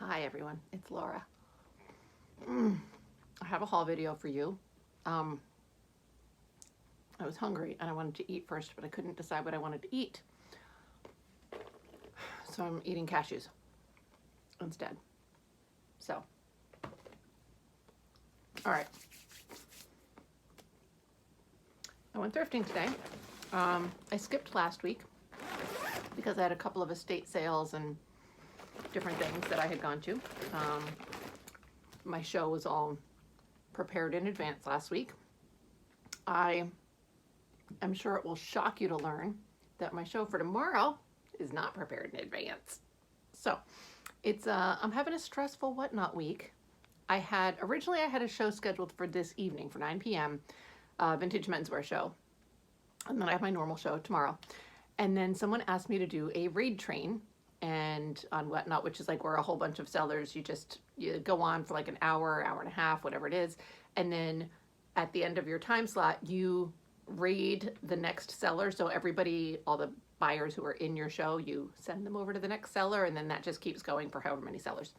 Hi everyone, it's Laura. I have a haul video for you. I was hungry and I wanted to eat first, but I couldn't decide what I wanted to eat. So I'm eating cashews instead. So, all right. I went thrifting today. I skipped last week because I had a couple of estate sales and different things that I had gone to. My show was all prepared in advance last week. I'm sure it will shock you to learn that my show for tomorrow is not prepared in advance. So it's I'm having a stressful whatnot week. Originally I had a show scheduled for this evening for 9 p.m. Vintage menswear show, and then I have my normal show tomorrow. And then someone asked me to do a raid train and on whatnot, which is like where a whole bunch of sellers, you go on for like an hour and a half, whatever it is, and then at the end of your time slot you raid the next seller. So everybody, all the buyers who are in your show, you send them over to the next seller, and then that just keeps going for however many sellers.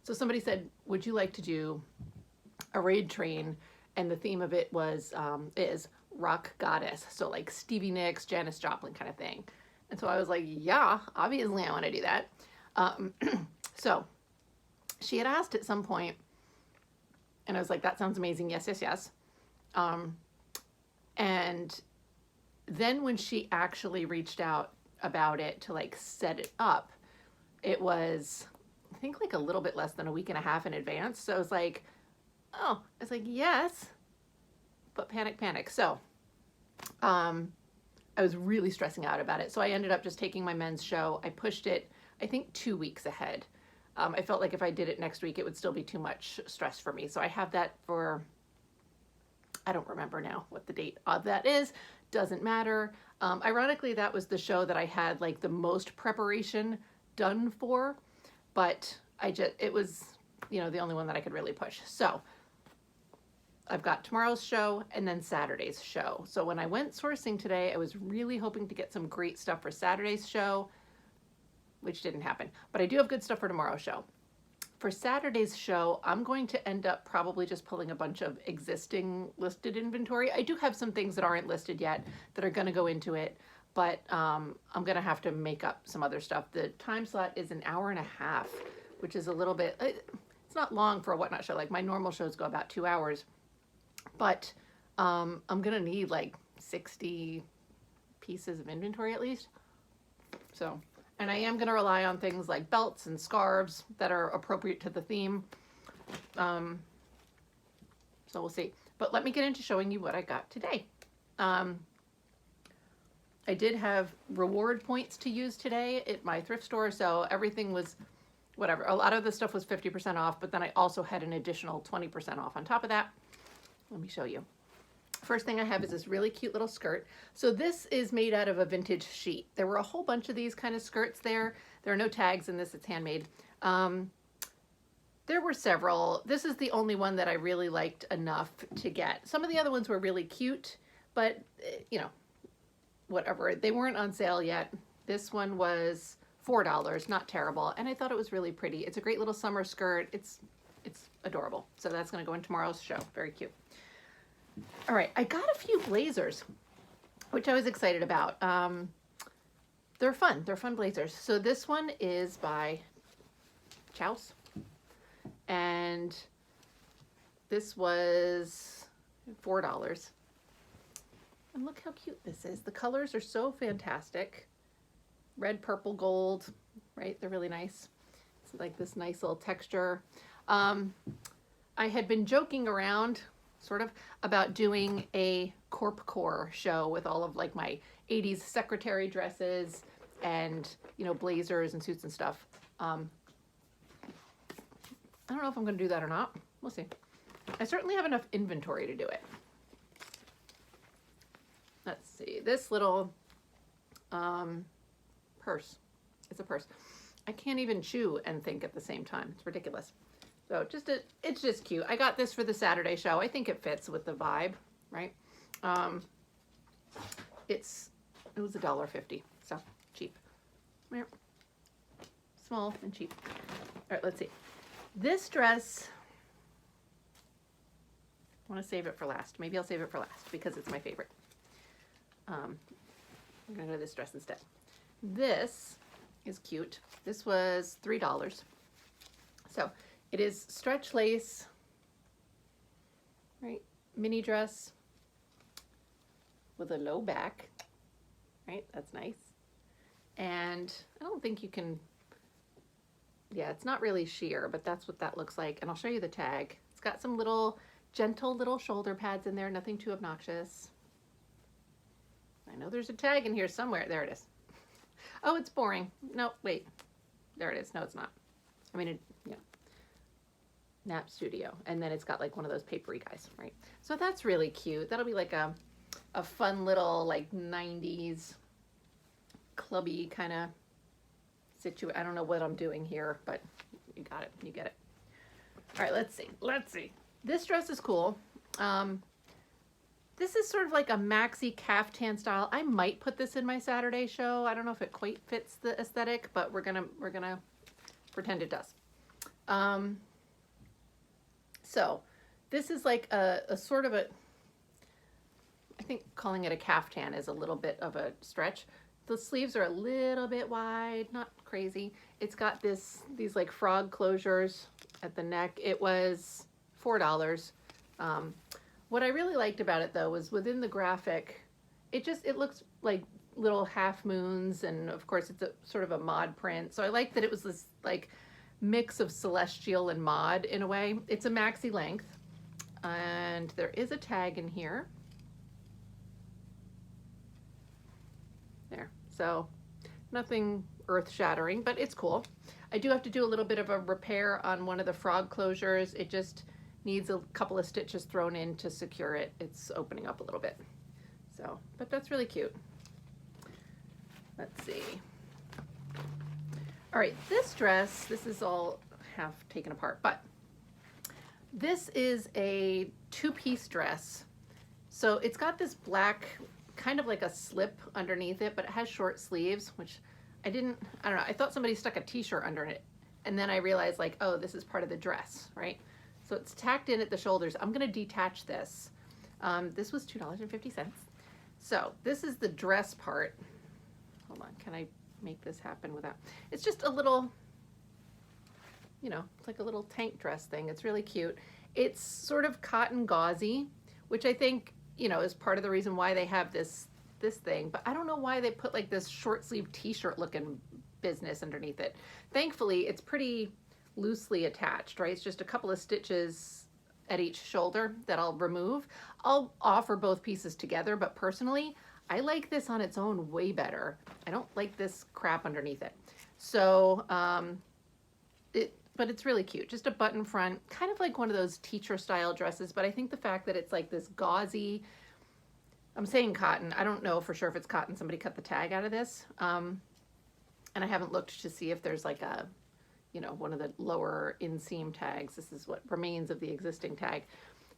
So somebody said, would you like to do a raid train? And the theme of it is rock goddess, so like Stevie Nicks, Janis Joplin kind of thing. And so I was like, yeah, obviously I want to do that. So she had asked at some point, and I was like, that sounds amazing. Yes, yes, yes. And then when she actually reached out about it to like set it up, it was, I think, like a little bit less than a week and a half in advance. So I was like, oh, I was like, yes, but panic. So, I was really stressing out about it. So I ended up just taking my men's show. I pushed it, I think, 2 weeks ahead. I felt like if I did it next week, it would still be too much stress for me. So I have that for, I don't remember now what the date of that is. Doesn't matter. Ironically, that was the show that I had like the most preparation done for, but it was, the only one that I could really push. So I've got tomorrow's show and then Saturday's show. So when I went sourcing today, I was really hoping to get some great stuff for Saturday's show, which didn't happen. But I do have good stuff for tomorrow's show. For Saturday's show, I'm going to end up probably just pulling a bunch of existing listed inventory. I do have some things that aren't listed yet that are going to go into it, but I'm going to have to make up some other stuff. The time slot is an hour and a half, which is a little bit, it's not long for a whatnot show. Like my normal shows go about 2 hours. But I'm going to need like 60 pieces of inventory at least. So, and I am going to rely on things like belts and scarves that are appropriate to the theme. So we'll see. But let me get into showing you what I got today. I did have reward points to use today at my thrift store, so everything was whatever. A lot of the stuff was 50% off, but then I also had an additional 20% off on top of that. Let me show you. First thing I have is this really cute little skirt. So this is made out of a vintage sheet. There were a whole bunch of these kind of skirts there. There are no tags in this, it's handmade. There were several. This is the only one that I really liked enough to get. Some of the other ones were really cute, but whatever. They weren't on sale yet. This one was $4, not terrible. And I thought it was really pretty. It's a great little summer skirt. It's adorable. So that's gonna go in tomorrow's show. Very cute. All right, I got a few blazers, which I was excited about. They're fun blazers. So this one is by Chouse, and this was $4. And look how cute this is. The colors are so fantastic. Red, purple, gold, right? They're really nice. It's like this nice little texture. I had been joking around sort of about doing a corp core show with all of like my 80s secretary dresses and blazers and suits and stuff. I don't know if I'm going to do that or not. We'll see. I certainly have enough inventory to do it. Let's see, this little purse. It's a purse. I can't even chew and think at the same time. It's ridiculous. So it's just cute. I got this for the Saturday show. I think it fits with the vibe, right? It was $1.50, so cheap. Small and cheap. right, let's see. This dress, I want to save it for last. Maybe I'll save it for last because it's my favorite. I'm going to go to this dress instead. This is cute. This was $3. So it is stretch lace, right? Mini dress with a low back, right? That's nice. And I don't think you can, yeah, it's not really sheer, but that's what that looks like. And I'll show you the tag. It's got some little gentle little shoulder pads in there, nothing too obnoxious. I know there's a tag in here somewhere. There it is. Oh, it's boring. No, wait. There it is. No, it's not. I mean, yeah. Nap Studio. And then it's got like one of those papery guys, right? So that's really cute. That'll be like a fun little like 90s clubby kind of situation. I don't know what I'm doing here, but you got it. You get it. All right, let's see. Let's see. This dress is cool. This is sort of like a maxi caftan style. I might put this in my Saturday show. I don't know if it quite fits the aesthetic, but we're gonna pretend it does. So this is like a sort of a, I think calling it a caftan is a little bit of a stretch. The sleeves are a little bit wide, not crazy. It's got these like frog closures at the neck. It was $4. What I really liked about it though was within the graphic, it looks like little half moons, and of course it's a sort of a mod print. So I like that it was this like mix of celestial and mod in a way. It's a maxi length, and there is a tag in here. There, so nothing earth-shattering, but it's cool. I do have to do a little bit of a repair on one of the frog closures. It just needs a couple of stitches thrown in to secure it. It's opening up a little bit. So, but that's really cute. Let's see. All right, this dress, this is all half taken apart, but this is a two-piece dress. So it's got this black, kind of like a slip underneath it, but it has short sleeves, which I don't know, I thought somebody stuck a t-shirt under it. And then I realized like, oh, this is part of the dress, right? So it's tacked in at the shoulders. I'm gonna detach this. This was $2.50. So this is the dress part. Hold on, can I make this happen without? It's just a little, you know, it's like a little tank dress thing. It's really cute. It's sort of cotton gauzy, which I think, you know, is part of the reason why they have this thing, but I don't know why they put like this short sleeve t-shirt looking business underneath it. Thankfully, it's pretty loosely attached, right? It's just a couple of stitches at each shoulder that I'll remove. I'll offer both pieces together, but personally, I like this on its own way better. I don't like this crap underneath it. So, but it's really cute. Just a button front, kind of like one of those teacher style dresses, but I think the fact that it's like this gauzy, I'm saying cotton, I don't know for sure if it's cotton, somebody cut the tag out of this. And I haven't looked to see if there's like a, you know, one of the lower inseam tags. This is what remains of the existing tag.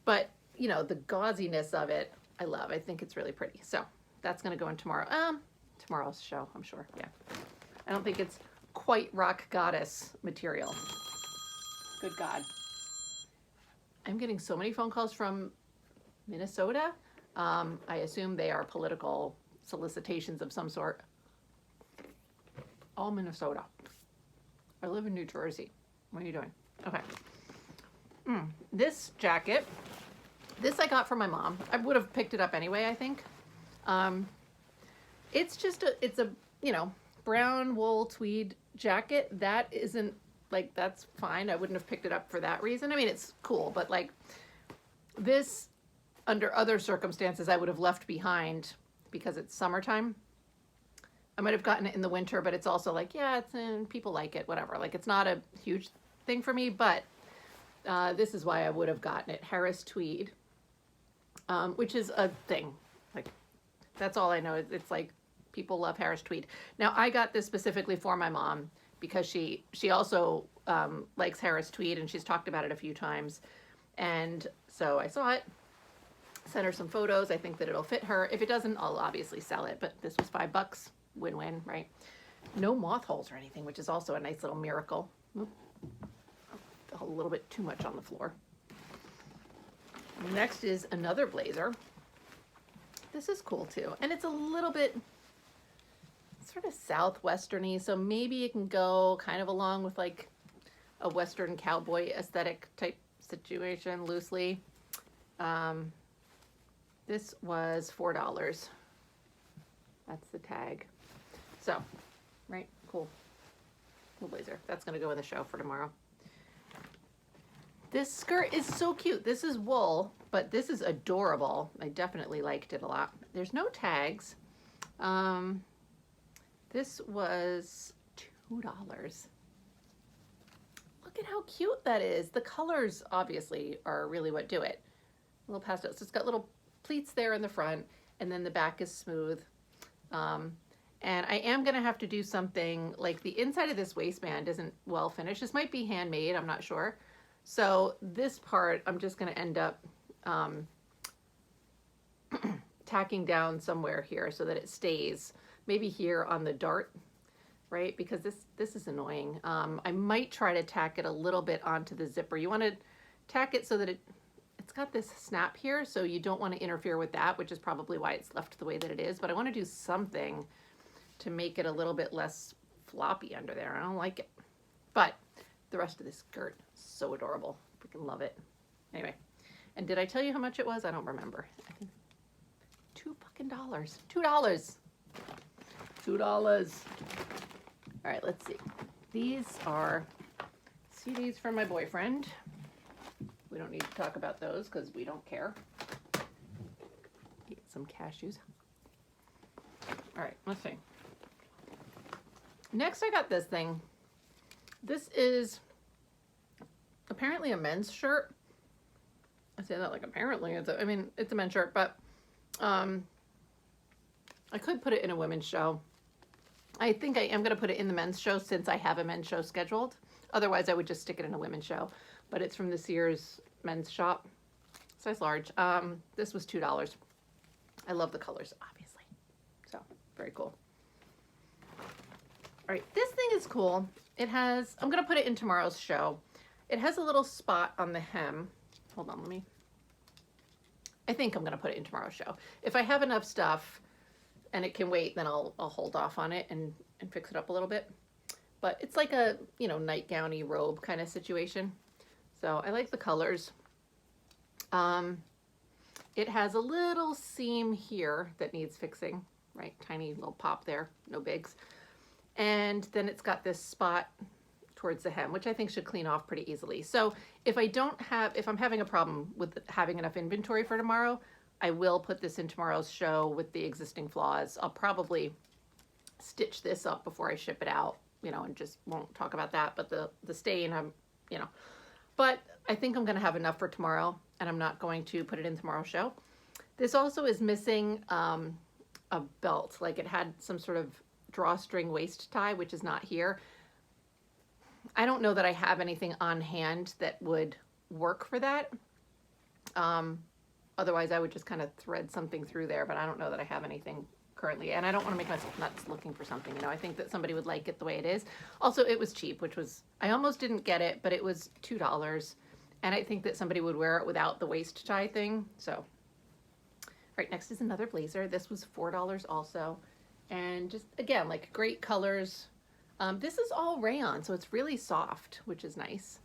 But, you know, the gauziness of it, I love. I think it's really pretty. So that's going to go in tomorrow's show, I'm sure. Yeah. I don't think it's quite rock goddess material. Good God. I'm getting so many phone calls from Minnesota. I assume they are political solicitations of some sort. All Minnesota. I live in New Jersey. What are you doing? Okay. This jacket, this I got from my mom. I would have picked it up anyway, I think. It's just it's a, you know, brown wool tweed jacket. That isn't, like, that's fine. I wouldn't have picked it up for that reason. I mean, it's cool, but like this, under other circumstances, I would have left behind because it's summertime. I might have gotten it in the winter, but it's also like, yeah, it's people like it, whatever. Like, it's not a huge thing for me, but this is why I would have gotten it. Harris tweed, which is a thing. Like, that's all I know. It's like people love Harris tweed. Now, I got this specifically for my mom because she also likes Harris tweed, and she's talked about it a few times. And so I saw it, sent her some photos. I think that it'll fit her. If it doesn't, I'll obviously sell it, but this was $5. Win-win, right? No moth holes or anything, which is also a nice little miracle. Oop. a little bit too much on the floor. Next is another blazer. This is cool too. And it's a little bit sort of southwesterny, so maybe it can go kind of along with like a Western cowboy aesthetic type situation loosely. This was $4. That's the tag. So, right, cool. Cool blazer. That's gonna go in the show for tomorrow. This skirt is so cute. This is wool, but this is adorable. I definitely liked it a lot. There's no tags. This was $2. Look at how cute that is. The colors obviously are really what do it. A little pastel. So it's got little pleats there in the front, and then the back is smooth. And I am gonna have to do something like the inside of this waistband isn't well finished. This might be handmade, I'm not sure. So this part, I'm just gonna end up tacking down somewhere here so that it stays, maybe here on the dart, right? Because this is annoying. I might try to tack it a little bit onto the zipper. You wanna tack it so that it's got this snap here, so you don't wanna interfere with that, which is probably why it's left the way that it is, but I wanna do something to make it a little bit less floppy under there. I don't like it. But the rest of this skirt, so adorable. Freaking love it. Anyway, and did I tell you how much it was? I don't remember. I think $2. $2. $2. All right, let's see. These are CDs from my boyfriend. We don't need to talk about those because we don't care. Get some cashews. All right, let's see. Next, I got this thing. This is apparently a men's shirt. I say that like apparently. I mean, it's a men's shirt, but I could put it in a women's show. I think I am going to put it in the men's show since I have a men's show scheduled. Otherwise, I would just stick it in a women's show. But it's from the Sears men's shop, size large. This was $2. I love the colors, obviously. So, very cool. All right, this thing is cool. It has, I'm gonna put it in tomorrow's show. It has a little spot on the hem. Hold on, I think I'm gonna put it in tomorrow's show. If I have enough stuff and it can wait, then I'll hold off on it and fix it up a little bit. But it's like a, you know, nightgowny robe kind of situation. So I like the colors. It has a little seam here that needs fixing, right? Tiny little pop there, no bigs. And then it's got this spot towards the hem, which I think should clean off pretty easily. So if I'm having a problem with having enough inventory for tomorrow, I will put this in tomorrow's show with the existing flaws. I'll probably stitch this up before I ship it out, you know, and just won't talk about that. But the stain, you know, but I think I'm gonna have enough for tomorrow, and I'm not going to put it in tomorrow's show. This also is missing a belt, like it had some sort of drawstring waist tie, which is not here. I don't know that I have anything on hand that would work for that. Otherwise I would just kind of thread something through there, but I don't know that I have anything currently, and I don't want to make myself nuts looking for something, you know. I think that somebody would like it the way it is. Also, it was cheap, which was, I almost didn't get it, but it was $2, and I think that somebody would wear it without the waist tie thing. So, right, next is another blazer. This was $4 also. And just, again, like great colors. This is all rayon, so it's really soft, which is nice.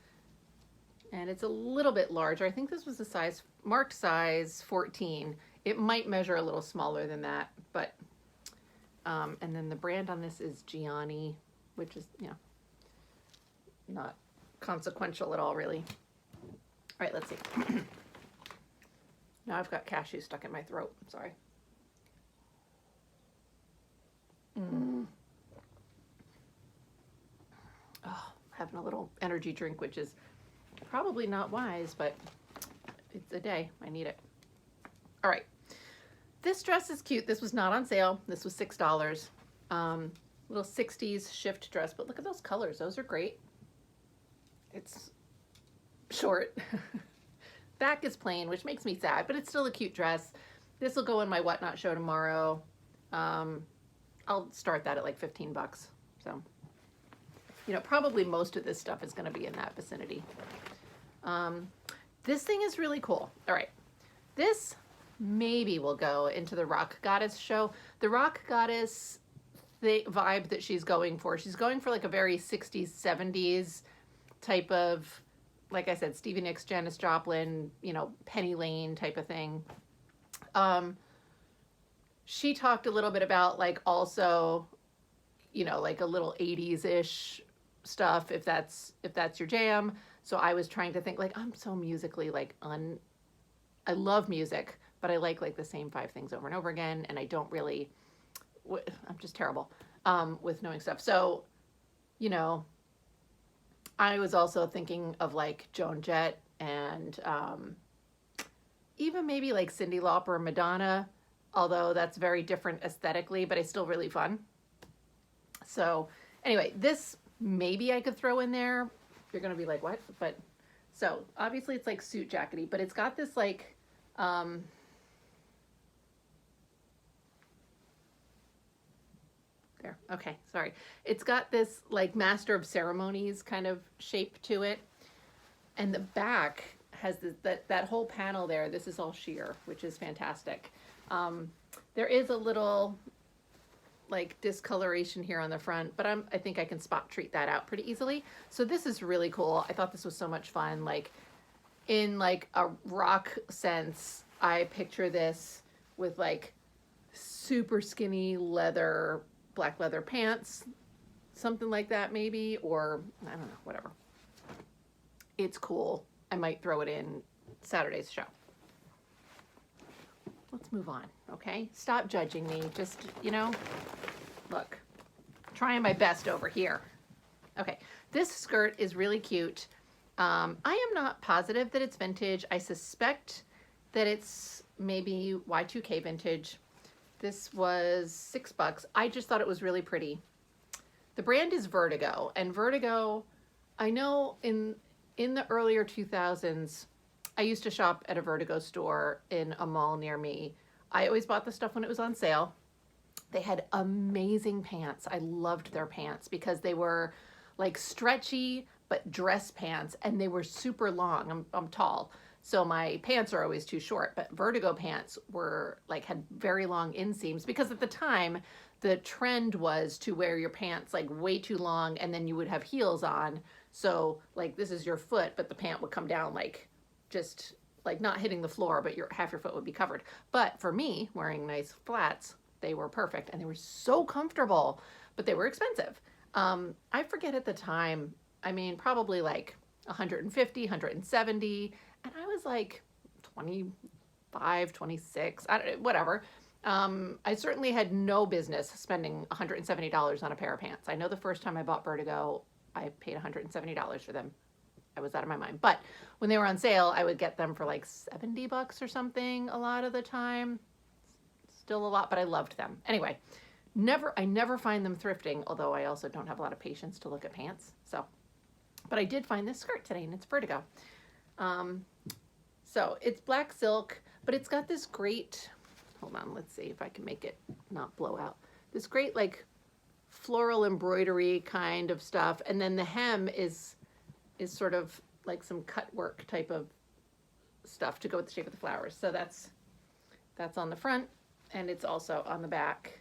And it's a little bit larger. I think this was a marked size 14. It might measure a little smaller than that, but, and then the brand on this is Gianni, which is, you know, not consequential at all, really. All right, let's see. Now I've got cashew stuck in my throat, sorry. Oh, having a little energy drink, which is probably not wise, but it's a day. I need it. All right. This dress is cute. This was not on sale. This was $6. Little 60s shift dress, but look at those colors. Those are great. It's short. Back is plain, which makes me sad, but it's still a cute dress. This will go in my Whatnot show tomorrow. I'll start that at like $15, so you know, probably most of this stuff is going to be in that vicinity. This thing is really cool. All right. This maybe will go into the Rock Goddess show. The Rock Goddess vibe that she's going for. She's going for like a very 60s, 70s type of, like I said, Stevie Nicks, Janis Joplin, you know, Penny Lane type of thing. She talked a little bit about like also, you know, like a little 80s-ish stuff if that's your jam. So I was trying to think like I'm so musically like I love music, but I like the same 5 things over and over again, and I don't really I'm just terrible with knowing stuff. So, you know, I was also thinking of like Joan Jett and even maybe like Cyndi Lauper or Madonna, although that's very different aesthetically, but it's still really fun. So anyway, this maybe I could throw in there. You're going to be like, what? But so obviously it's like suit jackety, but it's got this like, there. Okay. Sorry. It's got this like Master of Ceremonies kind of shape to it. And the back has this, that whole panel there. This is all sheer, which is fantastic. There is a little like discoloration here on the front, but I think I can spot treat that out pretty easily. So this is really cool. I thought this was so much fun. Like in like a rock sense, I picture this with like super skinny leather, black leather pants, something like that maybe, or I don't know, whatever. It's cool. I might throw it in Saturday's show. Let's move on, okay? Stop judging me. Just, you know, look, trying my best over here. Okay, this skirt is really cute. I am not positive that it's vintage. I suspect that it's maybe Y2K vintage. This was $6. I just thought it was really pretty. The brand is Vertigo, and Vertigo, I know in the earlier 2000s, I used to shop at a Vertigo store in a mall near me. I always bought the stuff when it was on sale. They had amazing pants. I loved their pants because they were like stretchy, but dress pants, and they were super long. I'm tall, so my pants are always too short, but Vertigo pants were like, had very long inseams because at the time, the trend was to wear your pants like way too long and then you would have heels on. So like this is your foot, but the pant would come down like just like not hitting the floor, but half your foot would be covered. But for me, wearing nice flats, they were perfect and they were so comfortable, but they were expensive. I forget at the time, I mean, probably like 150, 170, and I was like 25, 26, whatever. I certainly had no business spending $170 on a pair of pants. I know the first time I bought Vertigo, I paid $170 for them. I was out of my mind. But when they were on sale, I would get them for like $70 or something a lot of the time. Still a lot, but I loved them. Anyway, I never find them thrifting, although I also don't have a lot of patience to look at pants. So, but I did find this skirt today, and it's Vertigo. So it's black silk, but it's got this great, hold on, let's see if I can make it not blow out. This great like floral embroidery kind of stuff. And then the hem is sort of like some cut work type of stuff to go with the shape of the flowers. So that's on the front, and it's also on the back.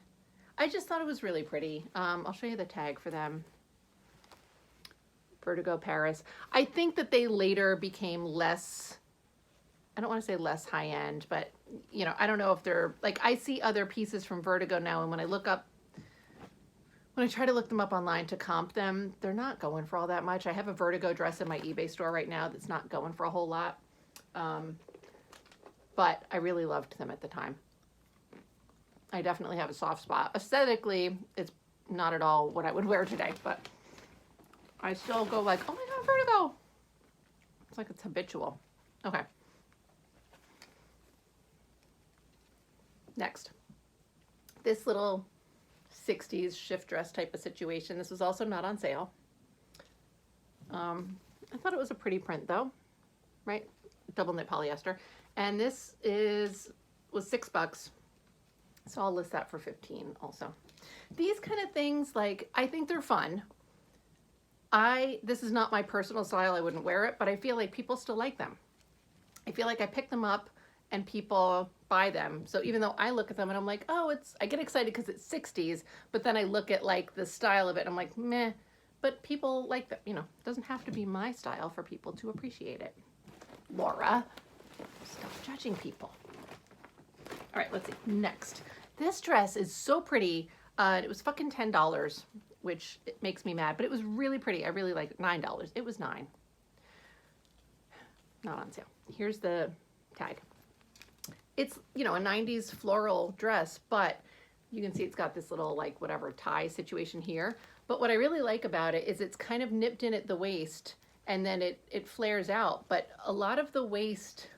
I just thought it was really pretty. I'll show you the tag for them. Vertigo Paris. I think that they later became less, I don't want to say less high end, but you know, I don't know if they're like, I see other pieces from Vertigo now, and when I try to look them up online to comp them, they're not going for all that much. I have a Vertigo dress in my eBay store right now that's not going for a whole lot. But I really loved them at the time. I definitely have a soft spot. Aesthetically, it's not at all what I would wear today, but I still go like, oh my God, Vertigo. It's like it's habitual. Okay. Next. This little 60s shift dress type of situation. This was also not on sale. I thought it was a pretty print though, right? Double knit polyester. And this was $6. So I'll list that for 15 also. These kind of things, like, I think they're fun. This is not my personal style. I wouldn't wear it, but I feel like people still like them. I feel like I pick them up and people buy them. So even though I look at them and I'm like, oh, I get excited because it's 60s, but then I look at like the style of it and I'm like, meh, but people like that, it doesn't have to be my style for people to appreciate it. Laura, stop judging people. All right, let's see. Next. This dress is so pretty. It was fucking $10, which it makes me mad, but it was really pretty. I really like it. $9. It was $9. Not on sale. Here's the tag. It's, a 90s floral dress, but you can see it's got this little like whatever tie situation here. But what I really like about it is it's kind of nipped in at the waist and then it flares out. But a lot of the waist,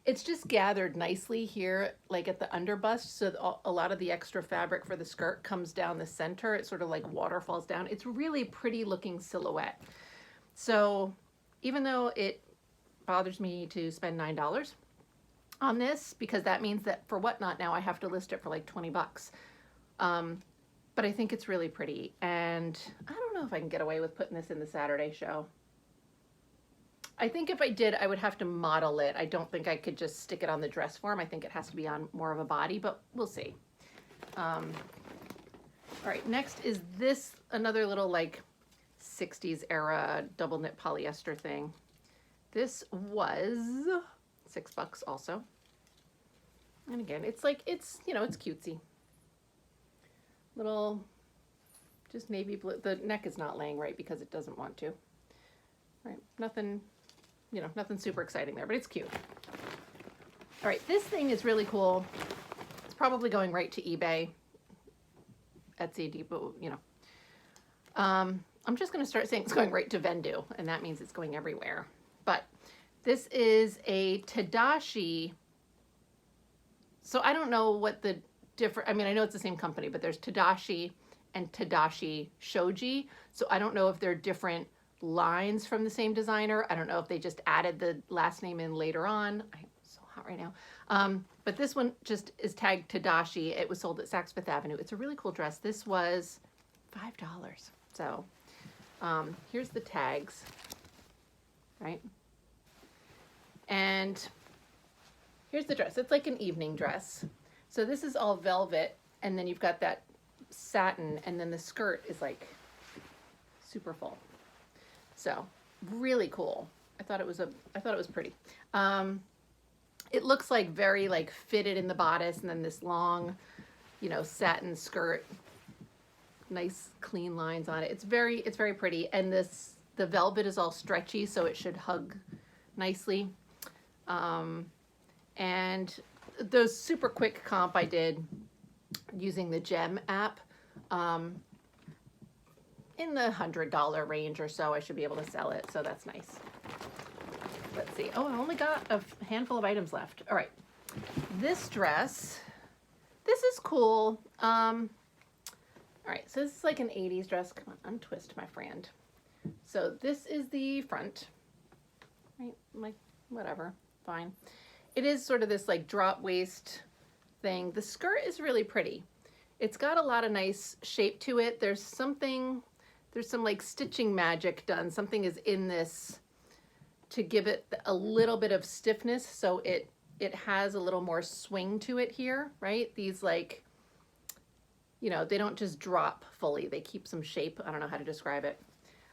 it's just gathered nicely here, like at the underbust. So a lot of the extra fabric for the skirt comes down the center. It sort of like waterfalls down. It's really pretty looking silhouette. So even though it bothers me to spend $9 on this, because that means that for Whatnot now I have to list it for like 20 bucks. But I think it's really pretty, and I don't know if I can get away with putting this in the Saturday show. I think if I did, I would have to model it. I don't think I could just stick it on the dress form. I think it has to be on more of a body, but we'll see. All right, next is this, another little like 60s era double knit polyester thing. This was $6 also. And again, it's like, it's cutesy. Little, just navy blue. The neck is not laying right because it doesn't want to. Right, nothing, nothing super exciting there, but it's cute. All right, this thing is really cool. It's probably going right to eBay, Etsy, Depot, I'm just gonna start saying it's going right to Vendu, and that means it's going everywhere. But this is a Tadashi. So I don't know what the different, I know it's the same company, but there's Tadashi and Tadashi Shoji. So I don't know if they're different lines from the same designer. I don't know if they just added the last name in later on. I'm so hot right now. But this one just is tagged Tadashi. It was sold at Saks Fifth Avenue. It's a really cool dress. This was $5. So here's the tags, right? And here's the dress. It's like an evening dress. So this is all velvet, and then you've got that satin, and then the skirt is like super full. So really cool. I thought it was pretty. It looks like very like fitted in the bodice, and then this long, satin skirt, nice clean lines on it. It's very pretty, and the velvet is all stretchy, so it should hug nicely. And those super quick comp I did using the Gem app, in the $100 range or so, I should be able to sell it. So that's nice. Let's see. Oh, I only got a handful of items left. All right. This dress, this is cool. All right. So this is like an 80s dress. Come on, untwist, my friend. So this is the front, right? Like, whatever, fine. It is sort of this like drop waist thing. The skirt is really pretty. It's got a lot of nice shape to it. There's some like stitching magic done. Something is in this to give it a little bit of stiffness. So it has a little more swing to it here, right? These like, they don't just drop fully. They keep some shape. I don't know how to describe it.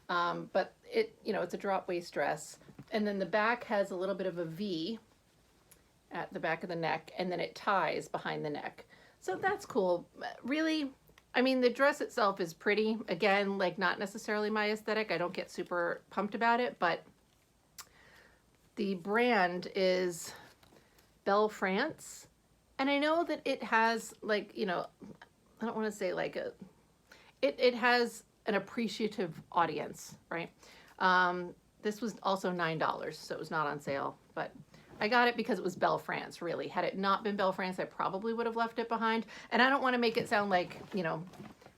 But it's a drop waist dress. And then the back has a little bit of a V at the back of the neck, and then it ties behind the neck. So that's cool. Really, the dress itself is pretty. Again, like not necessarily my aesthetic. I don't get super pumped about it, but the brand is Belle France. And I know that it has like, I don't want to say like it has an appreciative audience, right? This was also $9, so it was not on sale, but I got it because it was Belle France, really. Had it not been Belle France, I probably would have left it behind. And I don't want to make it sound like,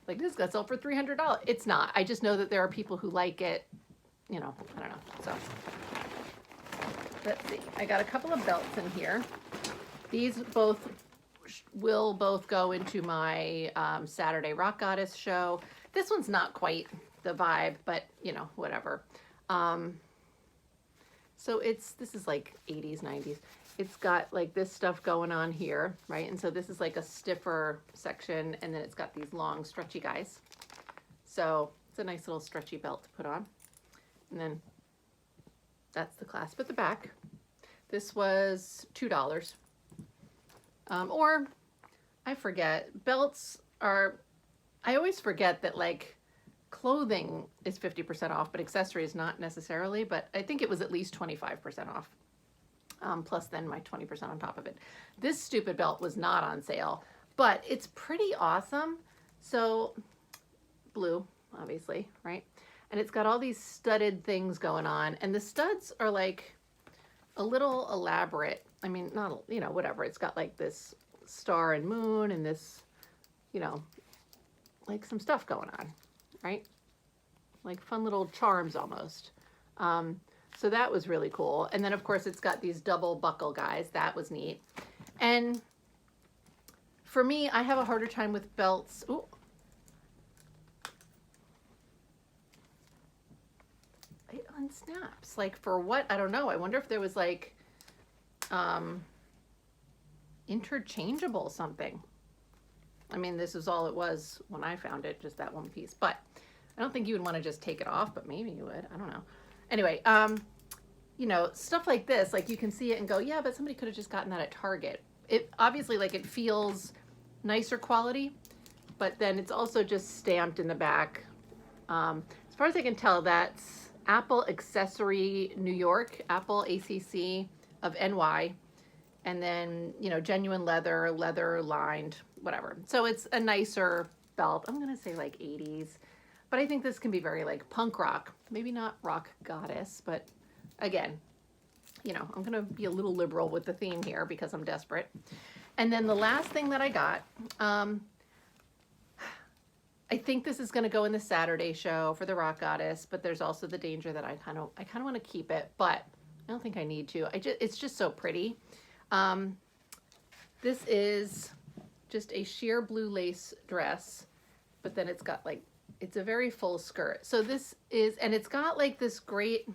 like this got sold for $300. It's not. I just know that there are people who like it, I don't know. So let's see. I got a couple of belts in here. These will both go into my Saturday Rock Goddess show. This one's not quite the vibe, but you know, whatever. So this is like 80s, 90s. It's got like this stuff going on here, right? And so this is like a stiffer section, and then it's got these long stretchy guys. So it's a nice little stretchy belt to put on. And then that's the clasp at the back. This was $2. Or I forget, belts are, I always forget that like clothing is 50% off, but accessories not necessarily, but I think it was at least 25% off. Plus then my 20% on top of it. This stupid belt was not on sale, but it's pretty awesome. So blue, obviously, right? And it's got all these studded things going on, and the studs are like a little elaborate. I mean, not, you know, whatever. It's got like this star and moon and this, you know, like some stuff going on, right? Like fun little charms almost. So that was really cool. And then of course it's got these double buckle guys. That was neat. And for me, I have a harder time with belts. Ooh. It unsnaps. Like for what? I don't know. I wonder if there was like interchangeable something. I mean, this is all it was when I found it, just that one piece. But I don't think you would want to just take it off, but maybe you would. I don't know. Anyway, you know, stuff like this, like you can see it and go, yeah, but somebody could have just gotten that at Target. It obviously, like, it feels nicer quality, but then it's also just stamped in the back. As far as I can tell, that's Apple Accessory New York, Apple ACC of NY, and then, you know, genuine leather, leather lined, whatever. So it's a nicer belt. I'm going to say like 80s. But I think this can be very like punk rock, maybe not rock goddess, but again, you know, I'm going to be a little liberal with the theme here because I'm desperate. And then the last thing that I got, I think this is going to go in the Saturday show for the rock goddess, but there's also the danger that I kind of want to keep it, but I don't think I need to. It's just so pretty. This is just a sheer blue lace dress, but then it's got like, it's a very full skirt. So this is, and it's got like this great, when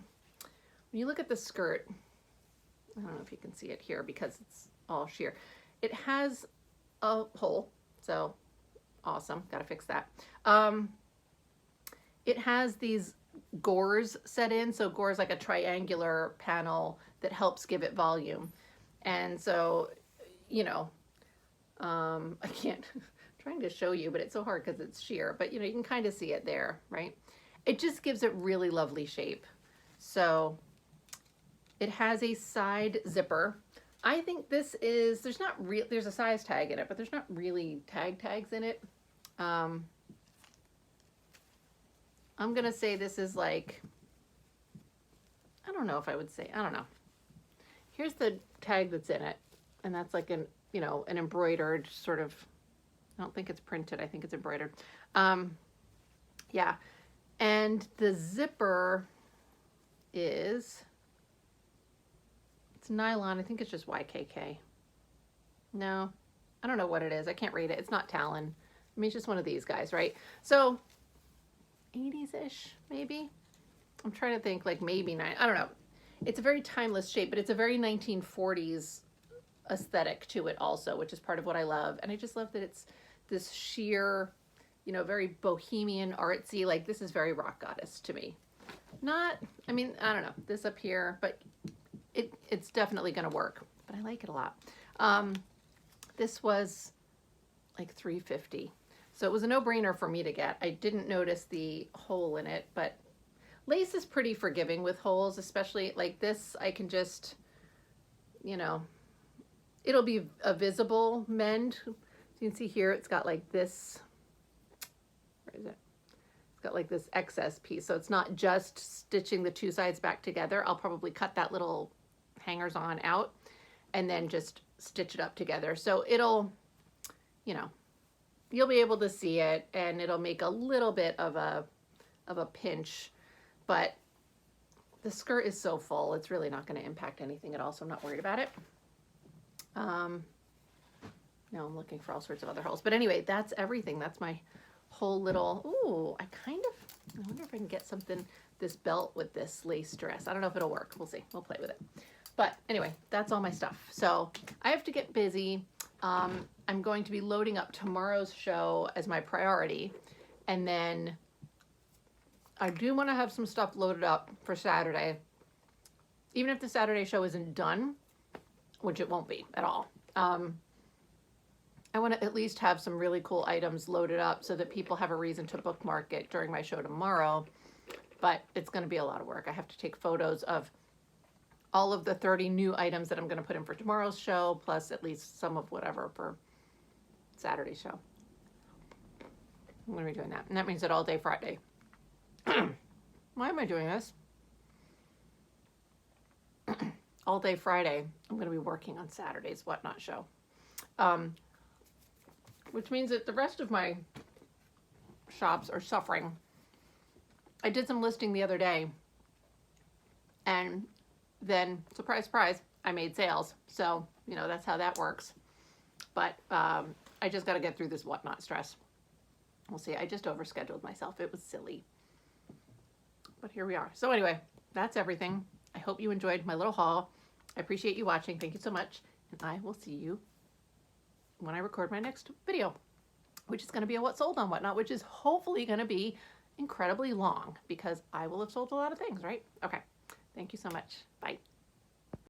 you look at the skirt, I don't know if you can see it here because it's all sheer. It has a hole, so awesome, gotta fix that. It has these gores set in, so gore is like a triangular panel that helps give it volume. And so, you know, I can't, trying to show you, but it's so hard because it's sheer, but you know, you can kind of see it there, right? It just gives it really lovely shape. So it has a side zipper. I think this is, there's a size tag in it, but there's not really tags in it. I'm going to say this is like, I don't know if I would say, I don't know. Here's the tag that's in it. And that's like an, you know, an embroidered sort of, I don't think it's printed. I think it's embroidered. Yeah. And the zipper is, it's nylon. I think it's just YKK. No, I don't know what it is. I can't read it. It's not Talon. I mean, it's just one of these guys, right? So 80s-ish, maybe. I'm trying to think like maybe I don't know. It's a very timeless shape, but it's a very 1940s aesthetic to it also, which is part of what I love. And I just love that it's this sheer, you know, very bohemian, artsy, like this is very rock goddess to me. Not, I mean, I don't know, this up here, but it's definitely going to work, but I like it a lot. This was like $3.50. So it was a no-brainer for me to get. I didn't notice the hole in it, but lace is pretty forgiving with holes, especially like this. I can just, you know, it'll be a visible mend. So you can see here, it's got like this, where is it? It's got like this excess piece. So it's not just stitching the two sides back together. I'll probably cut that little hangers on out and then just stitch it up together. So it'll, you know, you'll be able to see it and it'll make a little bit of a pinch, but the skirt is so full, it's really not going to impact anything at all. So I'm not worried about it. Now I'm looking for all sorts of other holes, but anyway, that's everything. That's my whole little, ooh, I wonder if I can get something, this belt with this lace dress. I don't know if it'll work. We'll see. We'll play with it. But anyway, that's all my stuff. So I have to get busy. I'm going to be loading up tomorrow's show as my priority. And then I do want to have some stuff loaded up for Saturday. Even if the Saturday show isn't done, which it won't be at all. I want to at least have some really cool items loaded up so that people have a reason to bookmark it during my show tomorrow. But it's going to be a lot of work. I have to take photos of all of the 30 new items that I'm going to put in for tomorrow's show, plus at least some of whatever for Saturday's show. I'm going to be doing that. And that means that all day Friday. Why am I doing this? All day Friday, I'm going to be working on Saturday's Whatnot show. Which means that the rest of my shops are suffering. I did some listing the other day, and then, surprise, surprise, I made sales. So, you know, that's how that works. But I just got to get through this Whatnot stress. We'll see. I just overscheduled myself. It was silly. But here we are. So anyway, that's everything. I hope you enjoyed my little haul. I appreciate you watching. Thank you so much. And I will see you when I record my next video, which is going to be a what sold on Whatnot, which is hopefully going to be incredibly long because I will have sold a lot of things, right? Okay. Thank you so much. Bye.